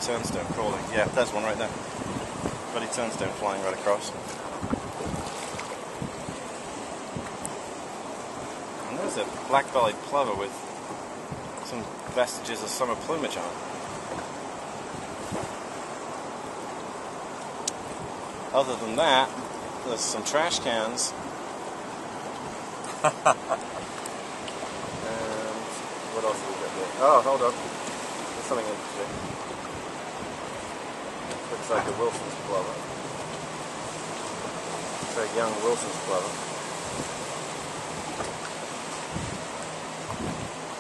turnstone crawling. Yeah, there's one right there. Bloody turnstone flying right across. And there's a black-bellied plover with some vestiges of summer plumage on it. Other than that, there's some trash cans. And what else have we got here? Oh, hold on. There's something interesting. Looks like a Wilson's plover. It's a young Wilson's plover.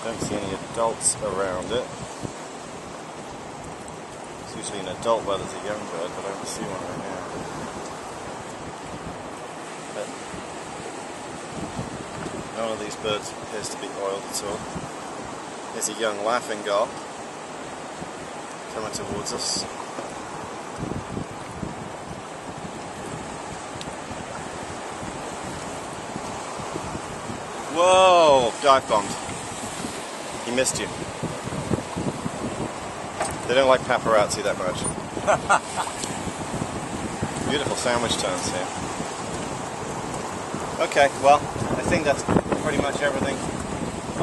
Don't see any adults around it. It's usually an adult where there's a young bird, but I don't see one right now. But none of these birds appears to be oiled at all. There's a young laughing gull coming towards us. Whoa! Dive bombed. He missed you. They don't like paparazzi that much. Beautiful sandwich turns here. Okay, well, I think that's pretty much everything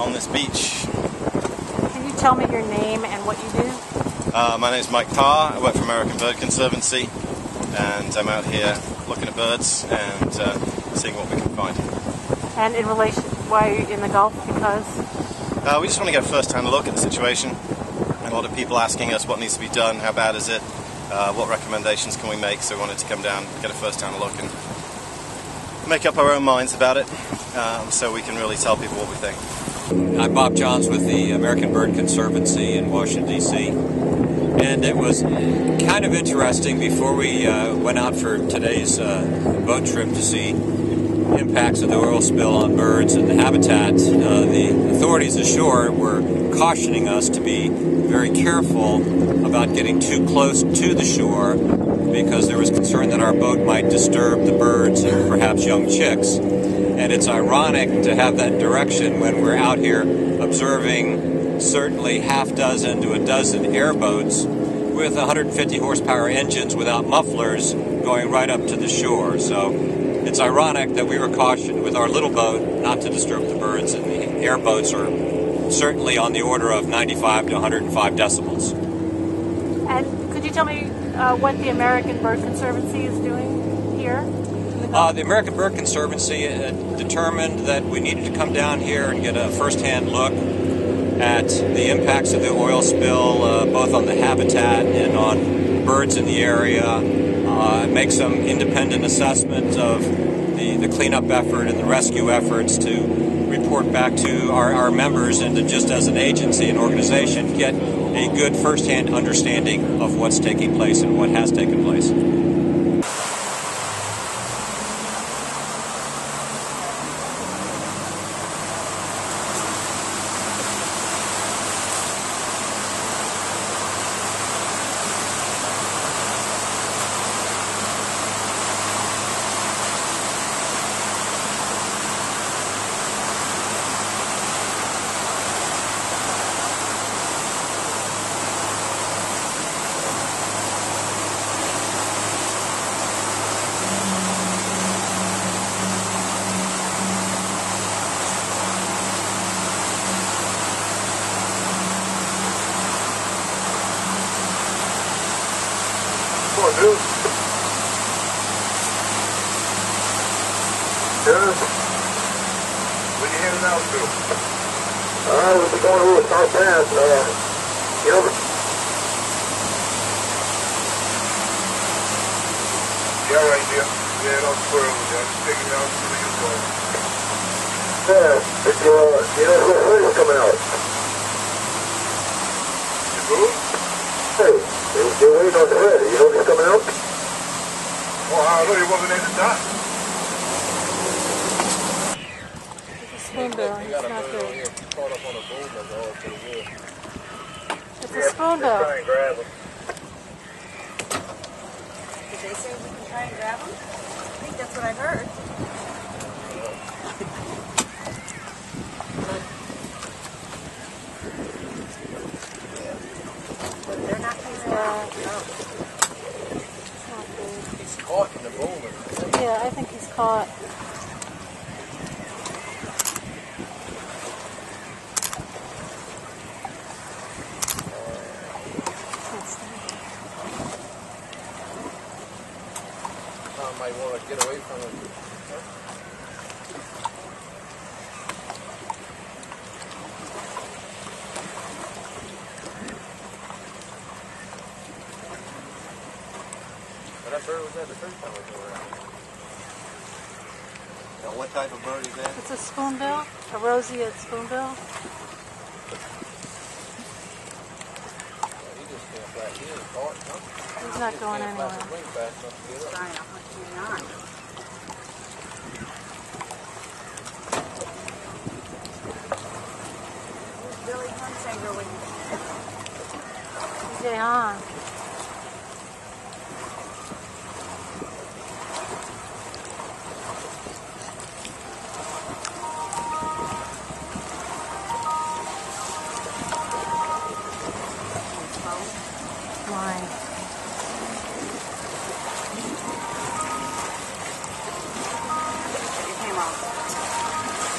on this beach. Can you tell me your name and what you do? My name is Mike Parr. I work for American Bird Conservancy, and I'm out here looking at birds and seeing what we can find. And in relation, why are you in the Gulf? Because? We just want to get a first-hand look at the situation. A lot of people asking us what needs to be done, how bad is it, what recommendations can we make, so we wanted to come down, get a first-hand look and make up our own minds about it, so we can really tell people what we think. I'm Bob Johns with the American Bird Conservancy in Washington, D.C. And it was kind of interesting before we went out for today's boat trip to see impacts of the oil spill on birds and the habitat. The authorities ashore were cautioning us to be very careful about getting too close to the shore because there was concern that our boat might disturb the birds and perhaps young chicks. And it's ironic to have that direction when we're out here observing certainly half dozen to a dozen airboats with 150 horsepower engines without mufflers going right up to the shore. So it's ironic that we were cautioned with our little boat not to disturb the birds, and the airboats are certainly on the order of 95 to 105 decibels. And could you tell me what the American Bird Conservancy is doing here? The American Bird Conservancy determined that we needed to come down here and get a first-hand look at the impacts of the oil spill, both on the habitat and on birds in the area, make some independent assessment of the cleanup effort and the rescue efforts to report back to our members and to just as an agency and organization get a good first-hand understanding of what's taking place and what has taken place. Dude. Yeah. Where you heading out to? We'll be going over South Pass. Gilbert. Yeah, right there. Yeah, don't swear over there. Just taking down to the U-turn. Yeah, it's, you know, the hood is coming out. You move? Hey. They're waiting on the hood. You know what's coming out? Oh, I know he wasn't in the dock. It's a spoonbill. It's not good. It's a spoonbill. Try and grab him. Did they say we can try and grab him? I think that's what I heard. But they're not using He's caught in the boom. Yeah, I think he's caught. I might want to get away from him. That bird was that the first time we go around. Now, what type of bird is that? It's a spoonbill, a roseate spoonbill. He just can't fly. He ain't caught, huh? He's not going anywhere. Billy Hunsanger with DJ on. Line. your camera off.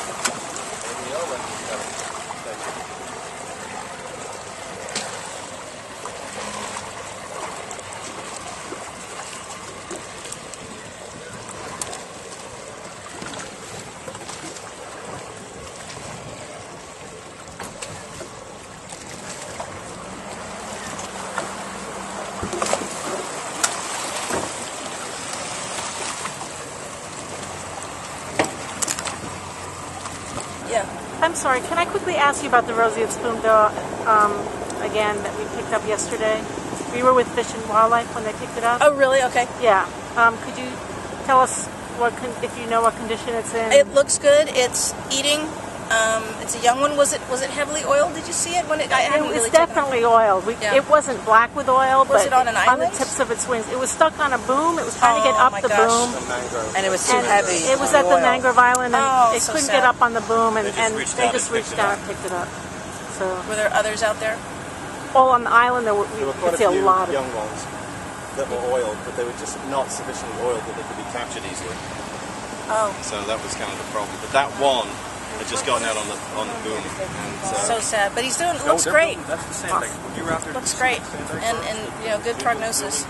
Yeah. I'm sorry, can I quickly ask you about the roseate spoonbill again that we picked up yesterday? We were with Fish and Wildlife when they picked it up. Oh, really? Okay. Yeah. Could you tell us if you know what condition it's in? It looks good. It's eating. It's a young one. Was it heavily oiled? Did you see it when it? I It hadn't was really taken definitely oiled. Yeah. It wasn't black with oil, Was but it on an on the island? tips of its wings. It was stuck on a boom. It was trying to get Oh, up my the gosh. boom. Mangrove. And it was too And heavy. it was on at the oil. Mangrove Island, and Oh, it so couldn't sad. get up on the boom, and They just they reached out just and picked reached it out up. and picked it up. So, Were there others out there? all on the island, There we were quite could see a a few lot of. young ones that were oiled, but they were just not sufficiently oiled that they could be captured easily. Oh, So that was kind of the problem. But that one had just gotten out on the boom. And, so sad. But he's doing. Looks great. That's the sandbag. You were out there. Looks great. And good prognosis.